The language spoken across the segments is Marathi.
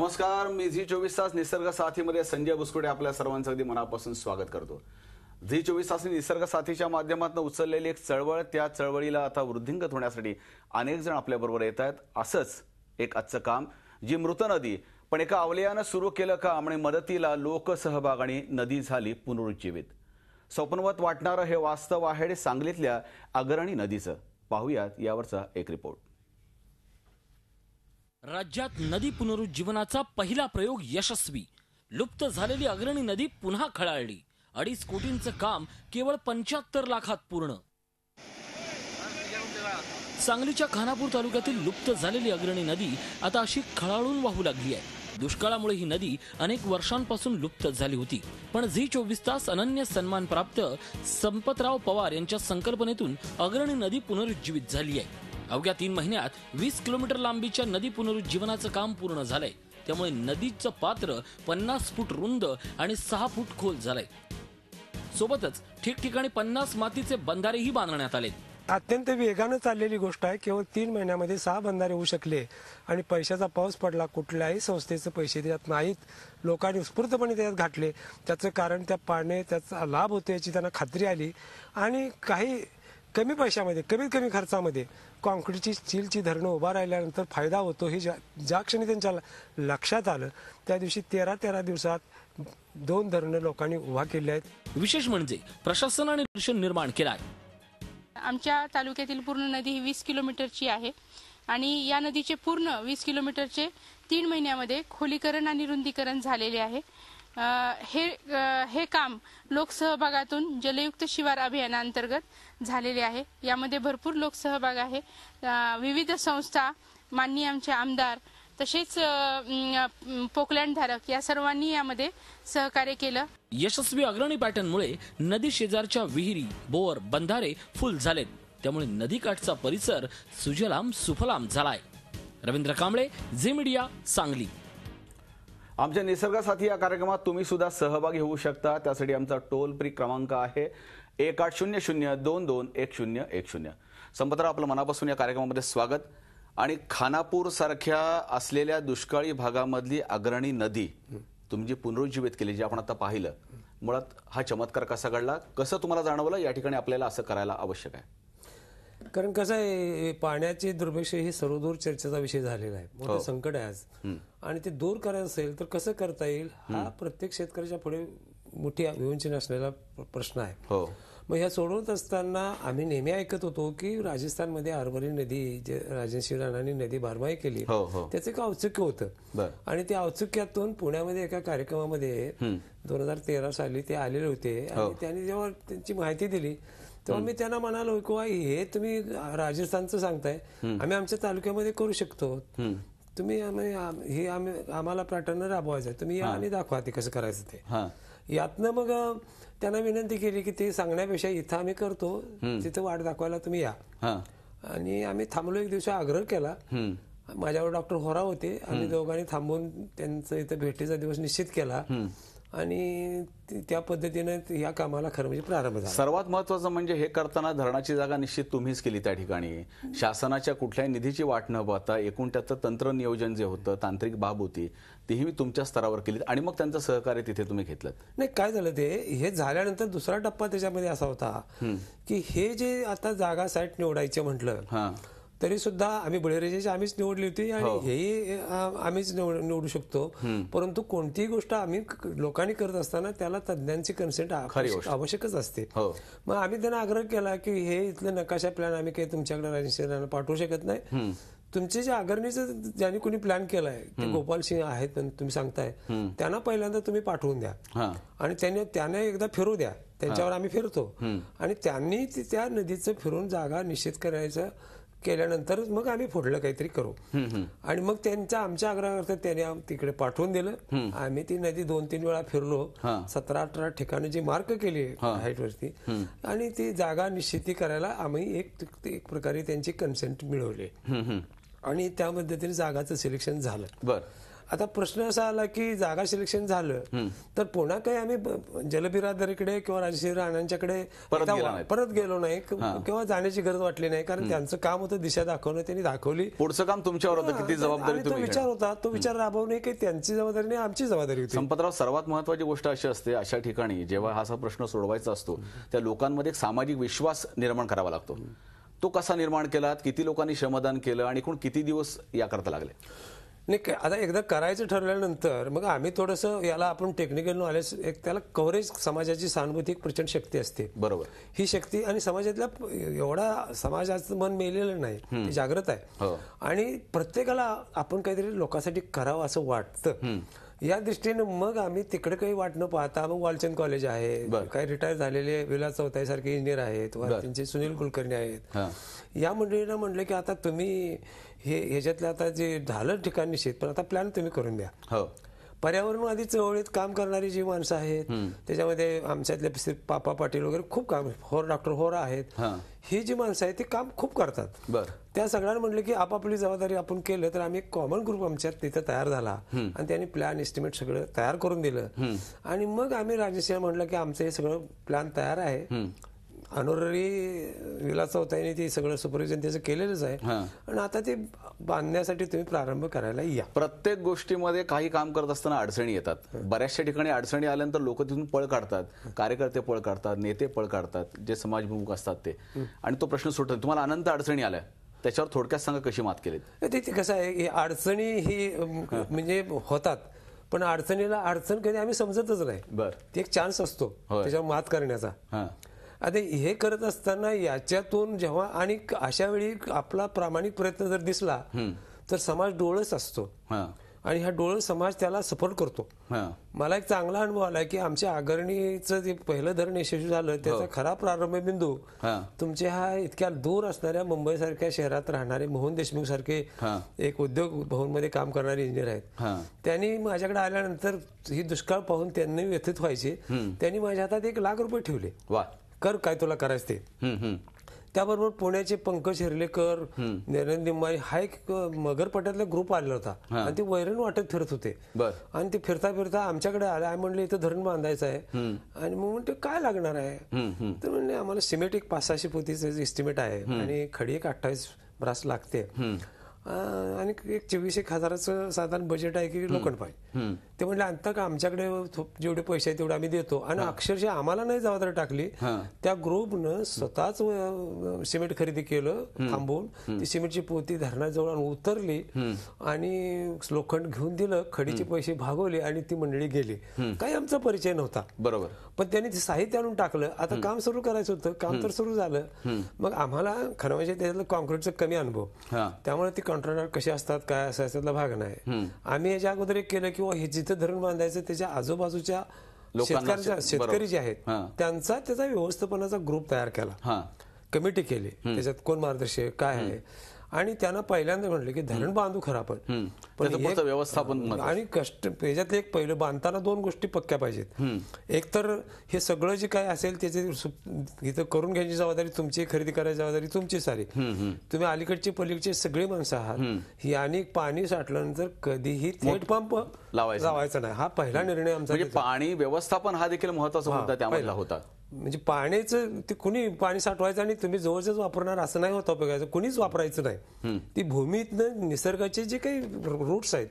नमस्कार, मी झी 24 तास निसर्ग साथीमध्ये संजय बुसकुटे आपल्या सर्वांचं अगदी मनापासून स्वागत करतो। झी 24 तास निसर्ग साथीच्या माध्यमातून उचललेली एक चळवळ, त्या चळवळीला आता वृद्धिंगत होण्यासाठी अनेक जण आपल्याबरोबर येत आहेत। असंच एक आजचं काम, जी मृत नदी पण एका अवलियानं सुरू केलं काम आणि मदतीला लोकसहभाग आणि नदी झाली पुनरुज्जीवित। स्वप्नवत वाटणारं हे वास्तव आहे सांगलीतल्या अग्रणी नदीचं। पाहूयात यावरचा एक रिपोर्ट। राज्यात नदी पुनरुज्जीवनाचा पहिला प्रयोग यशस्वी। लुप्त झालेली अग्रणी नदी पुन्हा खळाळली। 2.5 कोटींचं काम केवळ 75 लाखात पूर्ण। सांगलीच्या खानापूर तालुक्यातील लुप्त झालेली अग्रणी नदी आता अशी खळाळून वाहू लागली आहे। दुष्काळामुळे ही नदी अनेक वर्षांपासून लुप्त झाली होती, पण झी 24 तास अनन्य सन्मान प्राप्त संपतराव पवार यांच्या संकल्पनेतून अग्रणी नदी पुनरुज्जीवित झाली आहे। अवघ्या 3 महिन्यात 20 किलोमीटर लांबीच्या नदी पुनरुज्जीवनाचं काम पूर्ण झालंय। त्यामुळे नदीचं पात्र 50 फूट रुंद आणि 6 फूट खोल झालंय। सोबतच ठिकठिकाणी 50 मातीचे बंधारेही बांधण्यात आले। अत्यंत वेगाने चाललेली गोष्ट आहे। केवळ 3 महिन्यामध्ये 6 बंधारे होऊ शकले आणि पैशाचा पाऊस पडला। कुठल्याही संस्थेचे पैसे त्यात नाहीत, लोकांनी उत्स्फूर्तपणे त्यात घातले। त्याचं कारण त्या पाण्याने त्याचा लाभ होतो याची त्यांना खात्री आली आणि काही कमी पैशामध्ये, कमीत कमी खर्चामध्ये कॉन्क्रीटची स्टीलची धरणं उभा राहिल्यानंतर फायदा होतो हे ज्या क्षणी त्यांच्या लक्षात आलं, त्या दिवशी 13 दिवसात 2 धरणं लोकांनी उभा केली आहेत। विशेष म्हणजे प्रशासनाने दर्शन निर्माण केलाय। आमच्या तालुक्यातील पूर्ण नदी ही 20 किलोमीटरची आहे आणि या नदीचे पूर्ण 20 किलोमीटरचे 3 महिन्यामध्ये खोलीकरण आणि रुंदीकरण झालेले आहे। हे काम लोकसहभागातून जलयुक्त शिवार अभियानांतर्गत झालेले आहे। यामध्ये भरपूर लोकसहभाग आहे। विविध संस्था, माननीय आमचे आमदार, तसेच पोकलँड धारक या सर्वांनी यामध्ये सहकार्य केलं। यशस्वी अग्रणी पॅटर्नमुळे नदी शेजारच्या विहिरी, बोर, बंधारे फुल झालेत। त्यामुळे नदीकाठचा परिसर सुजलाम सुफलाम झालाय। रवींद्र कांबळे, झी मीडिया, सांगली। आमच्या निसर्ग साथी या कार्यक्रमात तुम्ही सुद्धा सहभागी होऊ शकता। त्यासाठी आमचा टोल फ्री क्रमांक आहे 1800221010। संपतराव, आपलं मनापासून या कार्यक्रमामध्ये स्वागत। आणि खानापूर सारख्या असलेल्या दुष्काळी भागामधली अग्रणी नदी तुम्ही जी पुनरुज्जीवित केली, जे आपण आता पाहिलं, मुळात हा चमत्कार कसा घडला, कसं तुम्हाला जाणवलं या ठिकाणी आपल्याला असं करायला आवश्यक आहे? कारण कसं आहे, पाण्याची दुर्भिक्ष ही सर्वदूर चर्चेचा विषय झालेला आहे। मोठं संकट आहे आज आणि ते दूर करायचं असेल तर कसं करता येईल हा प्रत्येक शेतकऱ्याच्या पुढे मोठी विवंचना असलेला प्रश्न आहे। मग ह्या सोडवत असताना आम्ही नेहमी ऐकत होतो की राजस्थानमध्ये अरवली नदी, जे राजर्षी राणांनी नदी बारमाही केली, त्याचं एक औत्सुक्य होतं आणि त्या औत्सुक्यातून पुण्यामध्ये एका कार्यक्रमामध्ये 2013 साली ते आलेले होते आणि त्यांनी जेव्हा त्यांची माहिती दिली तेव्हा मी त्यांना म्हणालो की हे तुम्ही राजस्थानचं सांगताय, आम्ही आमच्या तालुक्यामध्ये करू शकतो, तुम्ही हे आम्हाला पॅटर्न राबवायचं, तुम्ही या आणि दाखवा ते कसं करायचं ते। यातनं मग त्यांना विनंती केली की ते सांगण्यापेक्षा इथं आम्ही करतो, तिथं वाट दाखवायला तुम्ही या। आणि आम्ही थांबलो, एक दिवशी आग्रह केला। माझ्यावर डॉक्टर होरा होते, आम्ही दोघांनी थांबून त्यांचं इथं भेटीचा दिवस निश्चित केला आणि त्या पद्धतीने या कामाला खरं म्हणजे प्रारंभ झाला। सर्वात महत्वाचं म्हणजे हे करताना धरणाची जागा निश्चित तुम्हीच केली। त्या ठिकाणी शासनाच्या कुठल्याही निधीची वाट न पाहता एकूण त्याचं तंत्र नियोजन जे होतं, तांत्रिक बाब होती, तीही मी तुमच्या स्तरावर केली आणि मग त्यांचं सहकार्य तिथे तुम्ही घेतलं। नाही, काय झालं ते, हे झाल्यानंतर दुसरा टप्पा त्याच्यामध्ये असा होता की हे जे आता जागा साईट निवडायचे म्हटलं तरी सुद्धा आम्ही बळीराजाची आम्हीच निवडली होती आणि हेही आम्हीच निवडू शकतो, परंतु कोणतीही गोष्ट आम्ही लोकांनी करत असताना त्याला तज्ञांची कन्सेंट आवश्यकच असते। मग आम्ही त्यांना आग्रह केला की हे इथलं नकाशा प्लॅन आम्ही काही तुमच्याकडे राजस्थानाला पाठवू शकत नाही, तुमचे जे अग्रणीचं ज्यांनी कोणी प्लॅन केलाय ते गोपाल सिंह आहेत तुम्ही सांगताय, त्यांना पहिल्यांदा तुम्ही पाठवून द्या आणि त्यांना एकदा फिरू द्या, त्यांच्यावर आम्ही फिरतो आणि त्यांनी त्या नदीचं फिरून जागा निश्चित करायचं केल्यानंतर मग आम्ही पुढलं काहीतरी करू। आणि मग त्यांच्या आमच्या आग्रहार्थ त्यांनी तिकडे पाठवून दिलं। आम्ही ती नदी 2-3 वेळा फिरलो, 17-18 ठिकाणी जी मार्क केली हाईट वरती आणि ती जागा निश्चिती करायला आम्ही एक प्रकारे त्यांची कन्सेंट मिळवली आणि त्या पद्धतीने जागाचं सिलेक्शन झालं। आता प्रश्न असा आला की जागा सिलेक्शन झालं तर पुन्हा काही आम्ही जलबिरादरीकडे किंवा राजश्री राणांच्याकडे परत गेलो नाही किंवा जाण्याची गरज वाटली नाही, कारण त्यांचं काम होतं दिशा दाखवणं, त्यांनी दाखवली. पुढचं काम तुमच्यावर होतं, किती जबाबदारी तो विचार होता, तो विचार राबवणे काही त्यांची जबाबदारी नाही, आमची जबाबदारी होती. संपतराव, सर्वात महत्वाची गोष्ट अशी असते अशा ठिकाणी जेव्हा हा प्रश्न सोडवायचा असतो त्या लोकांमध्ये एक सामाजिक विश्वास निर्माण करावा लागतो. तो कसा निर्माण केलात, किती लोकांनी श्रमदान केलं आणि एकूण किती दिवस याकरता लागले? नाही, आता एकदा करायचं ठरल्यानंतर मग आम्ही थोडंसं याला आपण टेक्निकल नॉलेज, एक त्याला कव्हरेज, समाजाची सहानुभूती एक प्रचंड शक्ती असते. बरोबर. ही शक्ती आणि समाजातल्या एवढा समाजाचं मन मेलेलं नाही, ते जागृत आहे आणि प्रत्येकाला आपण काहीतरी लोकांसाठी करावं असं वाटतं. या दृष्टीने मग आम्ही तिकडे काही वाट न पाहता मग वालचंद कॉलेज आहे, काही रिटायर झालेले विलास चौथाई सारखे इंजिनियर आहेत, त्यांचे सुनील कुलकर्णी आहेत, या मंडळींना म्हटलं की आता तुम्ही ह्याच्यातलं आता जे झालं ठिकाण निश्चित, पण आता प्लॅन तुम्ही करून द्या. पर्यावरणवादी चळवळीत काम करणारी जी माणसं आहेत, त्याच्यामध्ये आमच्यातले पापा पाटील वगैरे खूप काम, डॉक्टर होरा आहेत, ही जी माणसं आहेत ती काम खूप करतात. त्या सगळ्यांना म्हटलं की आपापली जबाबदारी आपण केलं तर आम्ही एक कॉमन ग्रुप आमच्यात तिथं तयार झाला आणि त्यांनी प्लॅन एस्टिमेट सगळं तयार करून दिलं. आणि मग आम्ही राजेशिवाय म्हटलं की आमचं हे सगळं प्लॅन तयार आहे. ऑनररी विलास चौथाईने ते सगळं सुपरविजन त्याचं केलेलंच आहे आणि आता ते बांधण्यासाठी तुम्ही प्रारंभ करायला या. प्रत्येक गोष्टीमध्ये काही काम करत असताना अडचणी येतात. बऱ्याचशा ठिकाणी अडचणी आल्यानंतर लोक तिथून पळ काढतात, कार्यकर्ते पळ काढतात, नेते पळ काढतात, जे समाजभिमुख असतात ते, आणि तो प्रश्न सुटतो. तुम्हाला अनंत अडचणी आल्या, त्याच्यावर थोडक्यात सांगा कशी मात केली? ते कसं आहे, अडचणी ही म्हणजे होतात, पण अडचणीला अडचण कधी आम्ही समजतच नाही. ती एक चान्स असतो त्याच्यावर मात करण्याचा. आता हे करत असताना याच्यातून जेव्हा आणि अशा वेळी आपला प्रामाणिक प्रयत्न जर दिसला तर समाज डोळस असतो आणि हा डोळस समाज त्याला सपोर्ट करतो. मला एक चांगला अनुभव आला की आमच्या आगरणीचं जे पहिलं धरण यशस्वी झालं त्याचा खरा प्रारंभ बिंदू तुमचे हा इतक्या दूर असणाऱ्या मुंबई सारख्या शहरात राहणारे मोहन देशमुख सारखे एक उद्योग भवन मध्ये काम करणारे इंजिनियर आहेत. त्यांनी माझ्याकडे आल्यानंतर ही दुष्काळ पाहून त्यांनी व्यथित व्हायचे, त्यांनी माझ्या हातात ₹1,00,000 ठेवले. कर काय तुला करायचं ते. त्याबरोबर पुण्याचे पंकज हिरलेकर, नरेंद्र निंबाळी हा एक मगरपट्ट्यातला ग्रुप आलेला होता आणि ते वैरण वाटत फिरत होते आणि ते फिरता फिरता आमच्याकडे आले. आम्ही म्हणले इथं धरण बांधायचं आहे आणि मग म्हणते काय लागणार आहे, तर म्हणले आम्हाला सिमेंट एक 500-600 पोतीचं एस्टिमेट आहे आणि खडी एक 28 ब्रास लागते आणि एक 24,000 साधारण बजेट आहे की लोखंड पाहिजे. ते म्हणले आता का आमच्याकडे जेवढे पैसे आहेत तेवढे आम्ही देतो. आणि अक्षरशः आम्हाला नाही जबाबदारी टाकली, त्या ग्रुपनं स्वतःच सिमेंट खरेदी केलं थांबवून, ती सिमेंटची पोती धरणाजवळ उतरली आणि लोखंड घेऊन दिलं, खडीचे पैसे भागवले आणि ती मंडळी गेली. काही आमचा परिचय नव्हता. बरोबर. पण त्यांनी ते साहित्य आणून टाकलं. आता काम सुरू करायचं होतं, काम तर सुरू झालं. मग आम्हाला खरं म्हणजे त्याच्यातलं कॉन्क्रीटचा कमी अनुभव, त्यामुळे ती कॉन्ट्रॅक्टर कसे असतात काय असायचा भाग नाही. आम्ही याच्या अगोदर एक केलं की हे जिथं धरण बांधायचं त्याच्या आजूबाजूच्या शेतकरी जे आहेत त्यांचा त्याचा व्यवस्थापनाचा ग्रुप तयार केला, कमिटी केली, त्याच्यात कोण मार्गदर्शक काय आहे. आणि त्यांना पहिल्यांदा म्हटलं की धरण बांधू खरं आपण, पण व्यवस्थापन आणि कष्ट याच्यात एक पहिलं बांधताना 2 गोष्टी पक्क्या पाहिजेत. एक तर हे सगळं जे काय असेल त्याचे इथं करून घ्यायची जबाबदारी तुमची, खरेदी करायची जबाबदारी तुमची सारी. तुम्ही अलीकडची पलीकडची सगळी माणसं आहात. ही आणि पाणी साठल्यानंतर कधीही थेट पंप लावायचा नाही, हा पहिला निर्णय आमचा. पाणी व्यवस्थापन हा देखील महत्वाचा मुद्दा त्यामधला होता. म्हणजे पाण्याचं ते कुणी पाणी साठवायचं आणि तुम्ही जवळच वापरणार असं नाही होतं, बघायचं कुणीच वापरायचं नाही. ती भूमीतनं निसर्गाचे जे काही रूट्स आहेत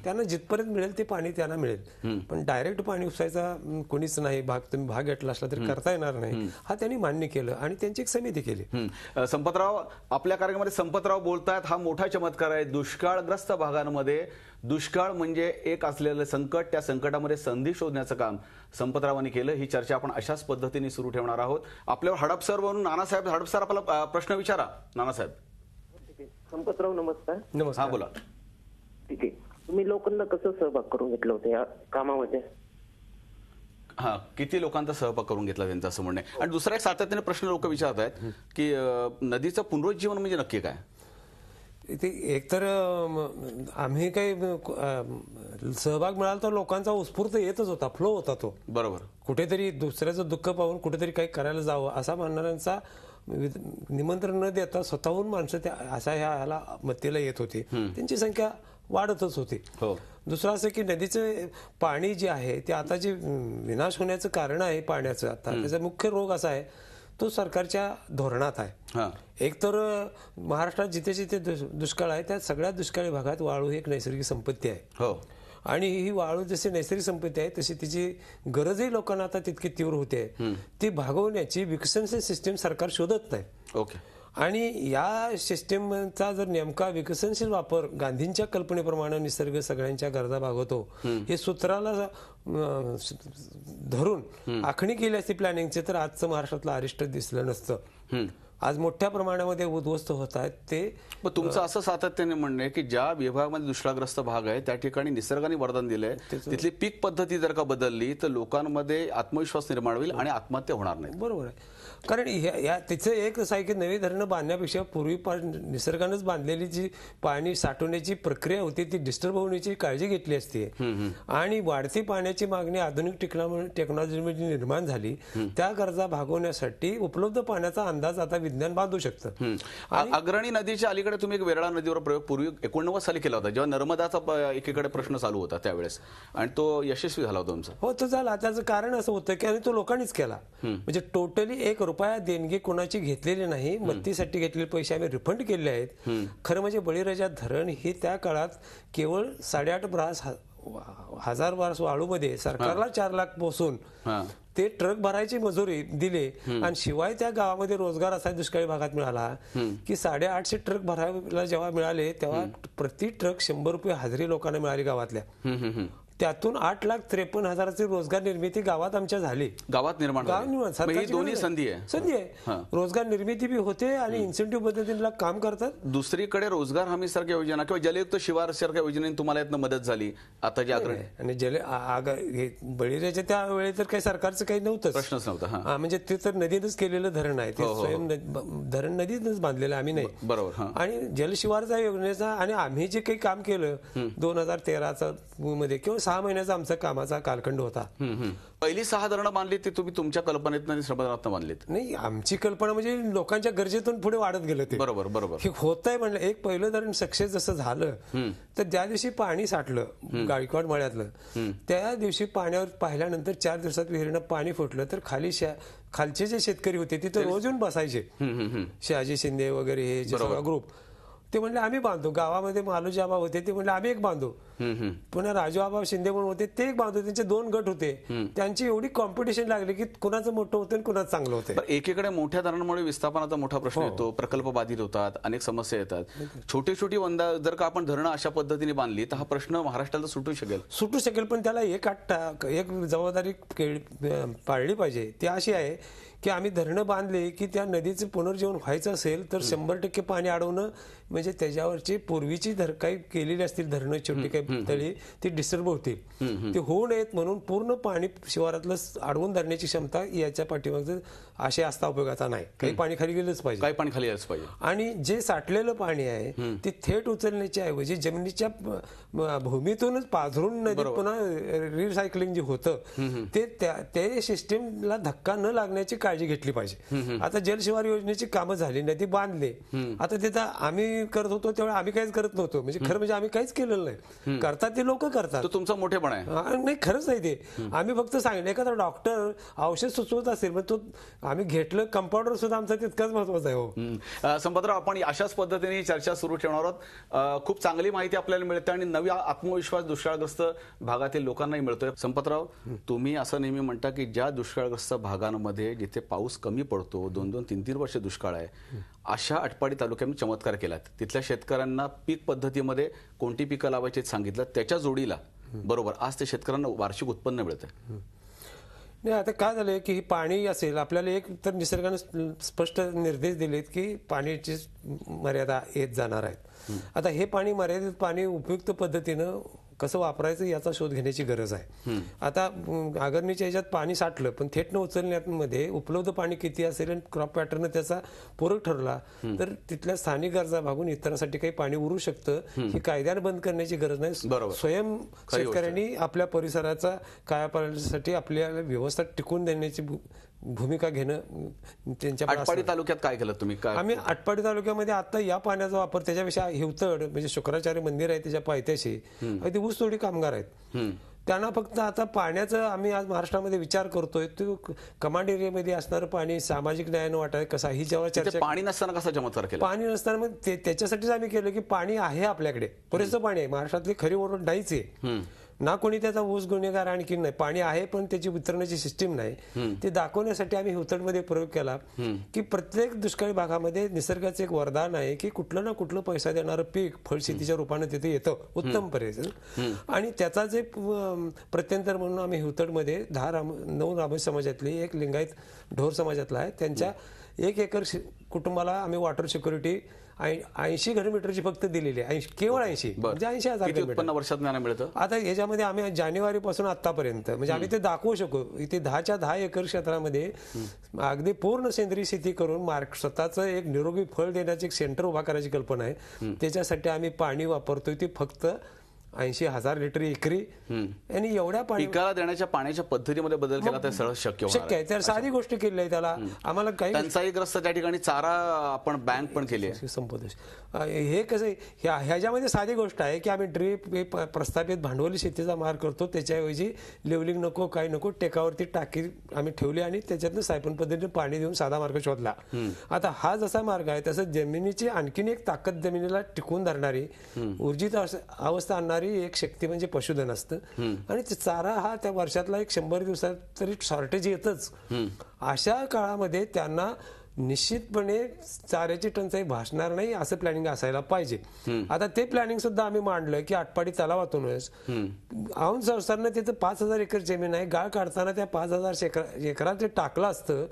त्यांना जिथपर्यंत मिळेल ते पाणी त्यांना मिळेल, पण डायरेक्ट पाणी उपसायचा कुणीच नाही. तुम्ही भाग घेतला असला तरी करता येणार नाही, हा त्यांनी मान्य केलं आणि त्यांची एक समिती केली. संपतराव, आपल्या कार्यक्रमामध्ये संपतराव बोलतायत, हा मोठा चमत्कार आहे. दुष्काळग्रस्त भागांमध्ये दुष्काळ म्हणजे एक असलेलं संकट, त्या संकटामध्ये संधी शोधण्याचं काम संपतरावांनी केलं. ही चर्चा आपण अशाच पद्धतीने सुरू ठेवणार आहोत. आपल्यावर हडपसर वरून नानासाहेब, हडपसर आपला प्रश्न विचारा. नानासाहेब. संपतराव नमस्कार. नमस्कार. हा बोला. ठीक आहे, तुम्ही लोकांना कसं सहभाग करून घेतलं होतं या कामामध्ये? हा, किती लोकांचा सहभाग करून घेतला त्यांचं असं म्हणणं आहे. आणि दुसरा एक सातत्याने प्रश्न लोक विचारत आहेत की नदीचं पुनरुज्जीवन म्हणजे नक्की काय? ते एकतर आम्ही काही सहभाग मिळाला तर लोकांचा उत्स्फूर्त येतच होता, फ्लो होता तो. बरोबर. कुठेतरी दुसऱ्याचं दुःख पाहून कुठेतरी काही करायला जावं असा म्हणणाऱ्यांचा निमंत्रण न देता स्वतःहून माणसं त्या अशा ह्याला मत्तेला येत होती. त्यांची संख्या वाढतच होती. दुसरं असं की नदीचं पाणी जे आहे ते आता जे विनाश होण्याचं कारण आहे पाण्याचं, आता त्याचा मुख्य रोग असा आहे तो सरकारच्या धोरणात आहे. एक तर महाराष्ट्रात जिथे जिथे दुष्काळ आहे त्या सगळ्या दुष्काळी भागात वाळू ही एक नैसर्गिक संपत्ती आहे. आणि ही वाळू जशी नैसर्गिक संपत्ती आहे तशी तिची गरजही लोकांना आता तितकी तीव्र होते. ती भागवण्याची विकसनशील सिस्टीम सरकार शोधत नाही. आणि या सिस्टीमचा जर नेमका विकसनशील वापर गांधींच्या कल्पनेप्रमाणे निसर्ग सगळ्यांच्या गरजा भागवतो हे सूत्राला धरून आखणी केली असती प्लॅनिंगचे, तर आजचं महाराष्ट्रातलं अरिष्ट दिसलं नसतं. आज मोठ्या प्रमाणामध्ये उद्ध्वस्त होत आहेत ते. तुमचं असं सातत्याने म्हणणं आहे की ज्या विभागामध्ये दुष्काळग्रस्त भाग आहे त्या ठिकाणी निसर्गाने वरदान दिलंय, तिथली पीक पद्धती जर का बदलली तर लोकांमध्ये आत्मविश्वास निर्माण होईल आणि आत्महत्या होणार नाही. बरोबर आहे. कारण तिचं एक असं आहे की नवी धरणं बांधण्यापेक्षा पूर्वी निसर्गानंच बांधलेली जी पाणी साठवण्याची प्रक्रिया होती ती डिस्टर्ब होण्याची काळजी घेतली असते. आणि वाढती पाण्याची मागणी आधुनिक टेक्नॉलॉजी निर्माण झाली, त्या गरजा भागवण्यासाठी उपलब्ध पाण्याचा अंदाज आता विज्ञान बांधू शकतं. अग्रणी नदीच्या अलीकडे तुम्ही एक वेरळा नदीवर प्रयोग पूर्वी 89 साली केला होता, जेव्हा नर्मदाचा एकीकडे प्रश्न चालू होता त्यावेळेस, आणि तो यशस्वी झाला होता तुमचा. हो, तो झाला. त्याचं कारण असं होतं की तो लोकांनीच केला. म्हणजे टोटली ₹1 देणगी कोणाची घेतलेली नाही, मत्तीसाठी घेतलेले पैसे आम्ही रिफंड केले आहेत. खरं म्हणजे बळीराजा धरण ही त्या काळात केवळ 8,500 बार्स वाळूमध्ये सरकारला 4 लाख पोसून ते ट्रक भरायची मजुरी दिले. आणि शिवाय त्या गावामध्ये रोजगार असा दुष्काळी भागात मिळाला की 850 ट्रक भरायला जेव्हा मिळाले तेव्हा प्रति ट्रक ₹100 हजेरी लोकांना मिळाली गावातल्या. त्यातून 8,53,000ची रोजगार निर्मिती गावात आमच्या झाली. गावात निर्माण दोन्ही संधी आहे. रोजगार निर्मिती बी होते आणि इन्सेंटिव्ह पद्धतीने काम करतात. दुसरीकडे रोजगार हमी सारख्या योजना किंवा जलयुक्त शिवार सारख्या योजनेने तुम्हाला यातनं मदत झाली आता जे अग्रणी. आणि बळीराच्या त्या वेळी तर काही सरकारचं काही नव्हतं, प्रश्नच नव्हता. म्हणजे ते तर नदीनंच केलेलं धरण आहे, ते स्वयं धरण नदीनंच बांधलेलं आम्ही नाही. बरोबर. आणि जलशिवारचा योजनेचा आणि आम्ही जे काही काम केलं 2013 मध्ये किंवा 6 महिन्याचा आमचा कामाचा कालखंड होता. पहिली 6 धरणं बांधली ती तुम्ही तुमच्या कल्पनेतनं आणि श्रमदानातनं बांधलीत? नाही, आमची कल्पना म्हणजे लोकांच्या गरजेतून पुढे वाढत गेलं ते. बरोबर बरोबर. हे होत आहे म्हणलं. एक पहिलं धरण सक्सेस जसं झालं तर ज्या दिवशी पाणी साठलं गायकवाड मळ्यातलं, त्या दिवशी पाण्यावर पाहिल्यानंतर 4 दिवसात विहिरीनं पाणी फुटलं तर खालचे जे शेतकरी होते तिथे रोज येऊन बसायचे. शहाजी शिंदे वगैरे हे जे सगळा ग्रुप, ते म्हणले आम्ही बांधू. गावामध्ये मालोजी आबा होते, ते म्हणले आम्ही एक बांधू. पुन्हा राजू आबा शिंदे म्हणून होते, ते एक बांधू. त्यांचे 2 गट होते. त्यांची एवढी कॉम्पिटिशन लागली की कुणाचं मोठं होतं आणि कुणाचं चांगलं होतं. एकीकडे मोठ्या धरणांमुळे विस्थापनाचा मोठा प्रश्न येतो, प्रकल्प बाधित होतात, अनेक समस्या येतात. छोटी छोटी जर का आपण धरणं अशा पद्धतीने बांधली तर हा प्रश्न महाराष्ट्राला सुटू शकेल. पण त्याला एक जबाबदारी पाळली पाहिजे. ती अशी आहे की आम्ही धरणं बांधले की त्या नदीचं पुनर्जीवन व्हायचं असेल तर 100% पाणी अडवणं, म्हणजे त्याच्यावरची पूर्वीची काही केलेली असतील धरणं, छोटी काही तळी, ती डिस्टर्ब होतील. ते होऊ नयेत म्हणून पूर्ण पाणी शिवारातलं अडवून धरण्याची क्षमता याच्या पाठीमागचं आशय असता उपयोगाचा नाही. काही पाणी खाली गेलंच पाहिजे. आणि जे साठलेलं पाणी आहे ते थेट उचलण्याच्या ऐवजी जमिनीच्या भूमीतूनच पाझरून नदीत पुन्हा रिसायकलिंग जे होतं ते सिस्टीमला धक्का न लागण्याची काळजी घेतली पाहिजे. आता जलशिवार योजनेची कामं झाली, नदी बांधले, आता तिथं आम्ही करत होतो तेव्हा आम्ही काहीच करत नव्हतो. म्हणजे खरं म्हणजे आम्ही काहीच केलेलं नाही. करतात ते लोक करतात. तुमचा मोठेपणा आहे. नाही, खरंच नाही ते. आम्ही फक्त सांगितलं एखादा डॉक्टर औषध सुचवत असेल मग तो आम्ही घेतलं. कंपाऊंडर सुद्धा आमचा तितकाच महत्वाचा आहे. संपतराव, आपण अशाच पद्धतीने चर्चा सुरू ठेवणार आहोत. खूप चांगली माहिती आपल्याला मिळते आणि नवा आत्मविश्वास दुष्काळग्रस्त भागातील लोकांनाही मिळतोय. संपतराव, तुम्ही असं नेहमी म्हणता की ज्या दुष्काळग्रस्त भागांमध्ये जिथे पाऊस कमी पडतो, 2-2, 3-3 वर्ष दुष्काळ आहे, अशा आटपाडी तालुक्यात चमत्कार केलात. तिथल्या शेतकऱ्यांना पीक पद्धतीमध्ये कोणती पिकं लावायची सांगितलं, त्याच्या जोडीला बरोबर आज ते शेतकऱ्यांना वार्षिक उत्पन्न मिळतं. नाही, आता काय झालंय की पाणी असेल, आपल्याला एक तर निसर्गाने स्पष्ट निर्देश दिलेत की पाण्याची मर्यादा येत जाणार आहेत. आता हे पाणी मर्यादित पाणी उपयुक्त पद्धतीनं कसं वापरायचं याचा शोध घेण्याची गरज आहे. आता अगरणीच्या ह्याच्यात पाणी साठलं पण थेट न उचलण्यामध्ये उपलब्ध पाणी किती असेल आणि क्रॉप पॅटर्न त्याचा पूरक ठरला तर तिथल्या स्थानिक गरजा भागून इतरांसाठी काही पाणी उरू शकतं. ही कायद्याने बंद करण्याची गरज नाही. स्वयं शेतकऱ्यांनी आपल्या परिसराचा कायापालनासाठी आपल्याला व्यवस्था टिकून देण्याची भूमिका घेणं त्यांच्याकडे आटपाडी तालुक्यात काय केलं तुम्ही? काय आम्ही आटपाडी तालुक्यामध्ये आता या पाण्याचा वापर त्याच्यापेक्षा हिवतड म्हणजे शुक्राचार्य मंदिर आहे त्याच्या पायथ्याशी अगदी ऊसतोडी कामगार आहेत. त्यांना फक्त आता पाण्याचं आम्ही आज महाराष्ट्रामध्ये विचार करतोय, तो कमांड एरियामध्ये असणारं पाणी सामाजिक न्यायानं वाटायला कसा ही जेव्हा चर्चा पाणी नसताना कसा चमत्कार केला? पाणी नसताना मग त्याच्यासाठीच आम्ही केलं की पाणी आहे आपल्याकडे, पुरेसं पाणी आहे. महाराष्ट्रातली खरी ओरड नाहीच आहे ना, कोणी त्याचा ऊस गुन्हेगार आणखी नाही. पाणी आहे पण त्याची वितरणाची सिस्टीम नाही. ते दाखवण्यासाठी आम्ही हिवतडमध्ये प्रयोग केला की प्रत्येक दुष्काळी भागामध्ये निसर्गाचं एक वरदान आहे की कुठलं ना कुठलं पैसा देणारं पीक फळशेतीच्या रूपाने तिथे येतं उत्तम पर्याय. आणि त्याचाच एक प्रत्यंतर म्हणून आम्ही हिवतडमध्ये 9 रामोशी समाजातली एक लिंगायत ढोर समाजातला आहे, त्यांच्या 1 एकर कुटुंबाला आम्ही वॉटर सिक्युरिटी 80 घनमीटरची फक्त दिलेली आहे. केवळ 80 म्हणजे 80,000 उत्पन्न वर्षात मिळतं. आता याच्यामध्ये आम्ही जानेवारीपासून आतापर्यंत म्हणजे आम्ही ते दाखवू शकू. इथे 10च्या 10 एकर क्षेत्रामध्ये अगदी पूर्ण सेंद्रिय शेती करून स्वतःचं एक निरोगी फळ देण्याचे एक सेंटर उभा करायची कल्पना आहे. त्याच्यासाठी आम्ही पाणी वापरतोय ते फक्त 80,000 लिटर एकरी. आणि एवढ्या पिकाला देण्याच्या पाण्याच्या पद्धतीमध्ये बदल केला तर सहज शक्य आहे. तर साधी गोष्ट केली आहे. त्याला आम्हाला काही टंचाईग्रस्त त्या ठिकाणी चारा आपण बँक पण केली आहे. संपदेश हे कसं ह्याच्यामध्ये साधी गोष्ट आहे की आम्ही ड्रीप प्रस्थापित भांडवली शेतीचा मार्ग करतो. त्याच्याऐवजी लेवलिंग नको काही नको, टेकावरती टाकी आम्ही ठेवली आणि त्याच्यातनं सायपन पद्धतीने पाणी देऊन साधा मार्ग शोधला. आता हा जसा मार्ग आहे तसं जमिनीची आणखीन एक ताकद जमिनीला टिकवून धरणारी ऊर्जित अवस्था आणणारी एक शक्ती म्हणजे पशुधन असतं. आणि चारा हा त्या वर्षातला 100 दिवसात तरी शॉर्टेज येतच. अशा काळामध्ये त्यांना निश्चितपणे चाऱ्याची टंचाई भासणार नाही असं प्लॅनिंग असायला पाहिजे. आता ते प्लॅनिंग सुद्धा आम्ही मांडलं की आटपाडी तलावातूनच औंध संस्थांना तिथं 5,000 एकर जमीन आहे. गाळ काढताना त्या 5,000 एकरात ते टाकलं असतं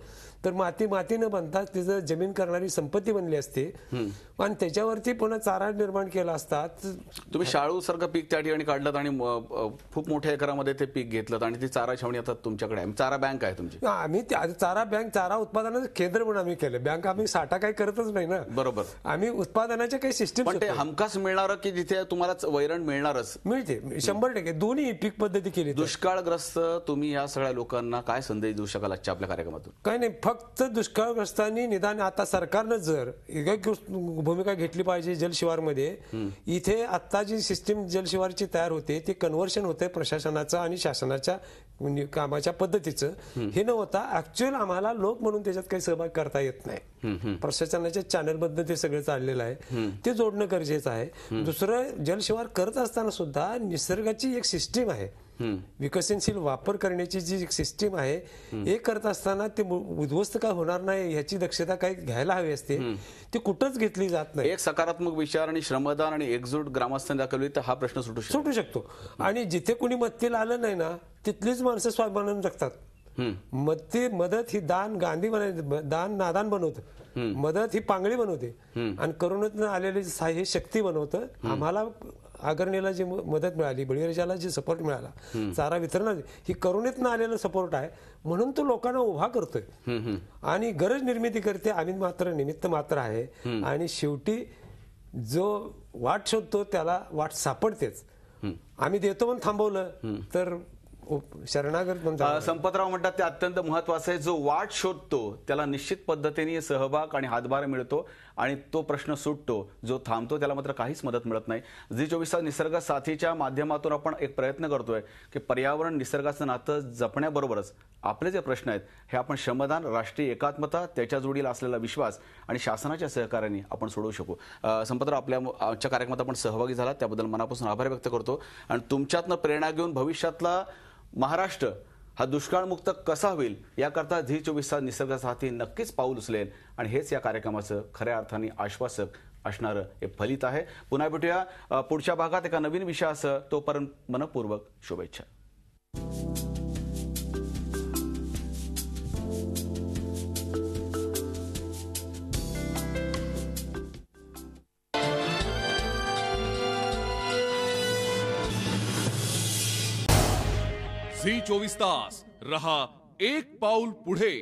तर माती न बनता तिचं जमीन करणारी संपत्ती बनली असते आणि त्याच्यावरती पुन्हा चारा निर्माण केला असता. तुम्ही शाळू सारखं पीक त्या ठिकाणी काढलं आणि खूप मोठ्या एकरामध्ये ते पीक घेतलं आणि ती चारा छावणी आता तुमच्याकडे आहे, चारा बँक आहे तुमची. आम्ही चारा बँक, चारा उत्पादनाचं केंद्र म्हणून आम्ही केलं. बँक आम्ही साठा काही करतच नाही ना. बरोबर. आम्ही उत्पादनाच्या काही सिस्टीम पण ते हमखास मिळणार की जिथे तुम्हाला वैरण मिळणारच मिळते 100% दोन्ही पीक पद्धती केली. दुष्काळग्रस्त तुम्ही या सगळ्या लोकांना काय संदेश देऊ शकाल आजच्या आपल्या कार्यक्रमातून? काही नाही, फक्त दुष्काळग्रस्तांनी निदान आता सरकारनं जर भूमिका घेतली पाहिजे जलशिवारमध्ये. इथे आता जी सिस्टीम जलशिवारची तयार होते ते कन्व्हर्शन होते प्रशासनाचं आणि शासनाच्या कामाच्या पद्धतीचं. हे न होता ऍक्च्युअल आम्हाला लोक म्हणून त्याच्यात काही सहभाग करता येत नाही. प्रशासनाच्या चॅनलबद्दल ते सगळं चाललेलं आहे, ते जोडणं गरजेचं आहे. दुसरं, जलशिवार करत असताना सुद्धा निसर्गाची एक सिस्टीम आहे, विकसनशील वापर करण्याची जी सिस्टीम आहे, हे करत असताना ते उद्ध्वस्त काय होणार नाही ह्याची दक्षता काही घ्यायला हवी असते. ती कुठंच घेतली जात नाही. एक सकारात्मक विचार आणि श्रमदान आणि एकजूट ग्रामस्थांनी दाखवली तर हा प्रश्न सुटू शकतो. आणि जिथे कुणी मदतीला आलं नाही ना तिथलीच माणसं स्वाभिमानानं जगतात. मदत ही दान, गांधी म्हणाले दान नादान बनवतं, मदत ही पांगळी बनवते आणि करुणेतनं आलेली हे शक्ती बनवतं. आम्हाला आगरणीला जी मदत मिळाली, बळीराजाला जी सपोर्ट मिळाला, चारा वितरणात ही करुणेतनं आलेला सपोर्ट आहे म्हणून तो लोकांना उभा करतोय आणि गरज निर्मिती करते. आम्ही मात्र निमित्त मात्र आहे आणि शेवटी जो वाट शोधतो त्याला वाट सापडतेच. आम्ही देतो म्हणून थांबवलं तर शरणागत. संपतराव म्हणतात ते अत्यंत महत्वाचं आहे. जो वाट शोधतो त्याला निश्चित पद्धतीने सहभाग आणि हातभार मिळतो आणि तो प्रश्न सुटतो. जो थांबतो त्याला मात्र काहीच मदत मिळत नाही. झी 24 तास निसर्ग साथीच्या माध्यमातून आपण एक प्रयत्न करतोय की पर्यावरण निसर्गाचं नातं जपण्याबरोबरच आपले जे प्रश्न आहेत हे आपण श्रमदान, राष्ट्रीय एकात्मता, त्याच्या जोडीला असलेला विश्वास आणि शासनाच्या सहकार्याने आपण सोडवू शकू. संपतराव, आजच्या कार्यक्रमात आपण सहभागी झाला त्याबद्दल मनापासून आभार व्यक्त करतो आणि तुमच्यातनं प्रेरणा घेऊन भविष्यातला महाराष्ट्र हा दुष्काळमुक्त कसा होईल याकरता झी 24 तास निसर्ग साथी नक्कीच पाऊल उचलेल आणि हेच या कार्यक्रमाचं खऱ्या अर्थाने आश्वासक असणारं हे फलित आहे. पुन्हा भेटूया पुढच्या भागात एका नवीन विषयासह. तोपर्यंत मनपूर्वक शुभेच्छा. झी 24 तास रहा एक पाऊल पुढे.